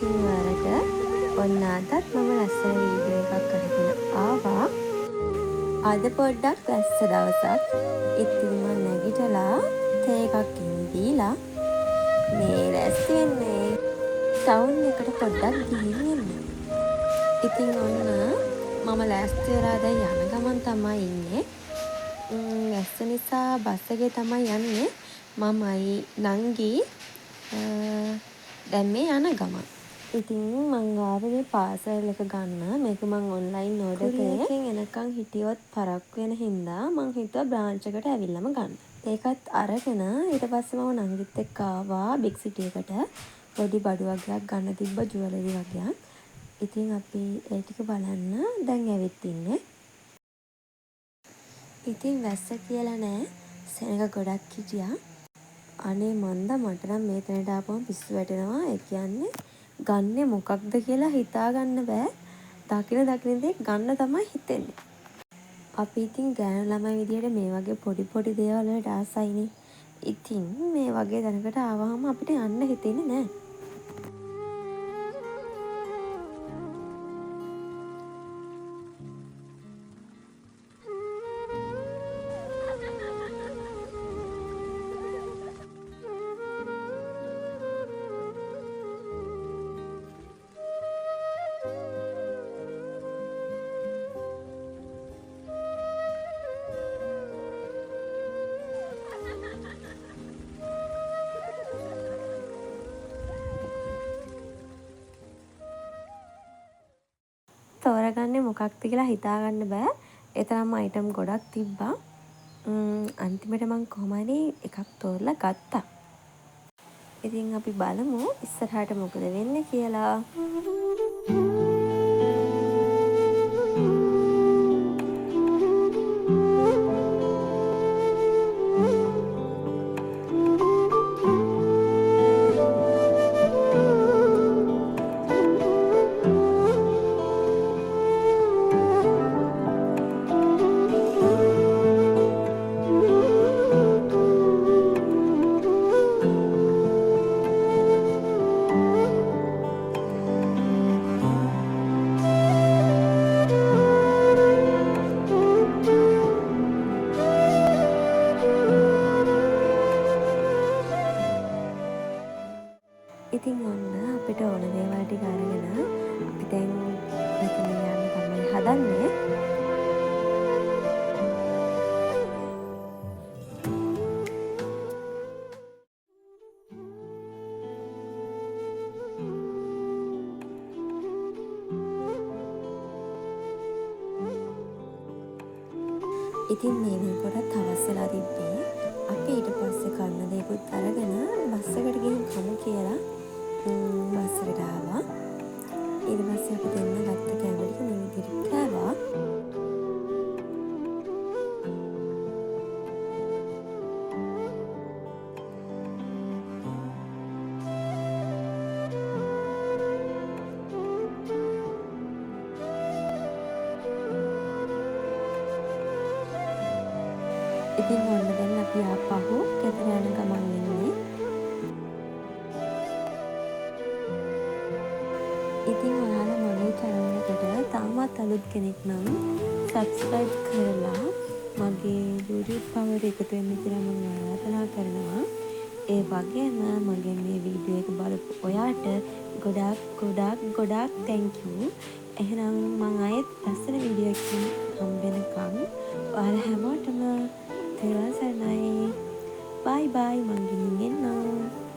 ඉතින් ඔයාලට ඔන්න අදත් මම ලස්සන වීඩියෝ එකක් අරගෙන ආවා. අද පොඩ්ඩක් වැස්ස දවසක්. ඉතින් මම නැගිටලා තේ එකක් දීලා මේ ලෑස්ති වෙන්නේ ටවුන් එකට පොඩ්ඩක් ගිහින් එන්න. ඉතින් ඔන්න මම ලෑස්ති වෙලා දැන් යන ගමන් තමයි ඉන්නේ. වැස්ස නිසා බස් එකේ තමයි යන්නේ. මමයි නංගි දැන් මේ යන ගමන්. ඉතින් මං ආවේ පාසල් එක ගන්න. මේක මං ඔන්ලයින් ඕඩර් කරේ. එකෙන් එනකන් හිටියොත් පරක් වෙන හින්දා මං හිතුවා බ්‍රාන්ච් එකට ඇවිල්ලාම ගන්න. ඒකත් අරගෙන ඊට පස්සේ මම නංගිත් එක්ක ආවා බිග් සිටි එකට. පොඩි බඩු වගේක් ගන්න තිබ්බ ජුවලරි වගේක්. ඉතින් අපි ඒ ටික බලන්න දැන් ඇවිත් ඉන්නේ. ඉතින් වැස්ස කියලා නෑ. සෙනඟ ගොඩක් හිටියා. අනේ මන්දා මට නම් මේ තැනට ආපුවම පිස්සු වැටෙනවා. ඒ කියන්නේ ගන්නෙ මොකක්ද කියලා හිතා ගන්න බෑ. දකින දේ ගන්න තමයි හිතෙන්නේ. අපි ඉතින් ගෑනු ළමයි විදියට මේ වගේ පොඩි පොඩි දේවල් වලට ආසයිනේ. ඉතින් මේ වගේ තැනකට ආවහම අපිට යන්න හිතෙන්නේ නෑ. තෝරගන්නේ මොකක්ද කියලා හිතාගන්න බෑ. ඒ තරම් අයිටම් ගොඩක් තිබ්බා. අන්තිමට මං කොහොම හරි එකක් තෝරලා ගත්තා. ඉතින් අපි බලමු ඉස්සරහට මොකද වෙන්නේ කියලා. ඉතින් ඔන්න අපිට ඕන දේවල් ටික අරගෙන අපි දැන් මෙතන යන්න තමයි හදන්නේ. ඉතින් මේ වෙනකොටත් හවස් වෙලා තිබ්බේ. අපි ඊට පස්සේ කන්න දේකුත් අරගෙන බස් එකට ගිහින් කමු කියලා බස් එකට ආවා. ඊට පස්සේ අපි දෙන්න ගත්ත කෑම ටික මේ විදිහට කෑවා. ඉතින් ඔන්න දැන් අපි ආපහු ගෙදර යන ගමන් ඉන්නේ. ඉතින් ඔයාලා මගේ channel එකට තාමත් අලුත් කෙනෙක් නම් subscribe කරලා මගේ YouTube power එකතු වෙන්න කියලා මම ආරාධනා කරනවා. ඒ වගේම මගේ මේ වීඩියෝ එක බලපු ඔයාට ගොඩාක් thank you. එහෙනම් මම ආයෙත් ලස්සන වීඩියෝ එකකින් හම්බෙනකම් ඔයාලා හැමෝටම තෙරුවන් සරණයි. බයි බයි මං ගිහින් එන්නම්.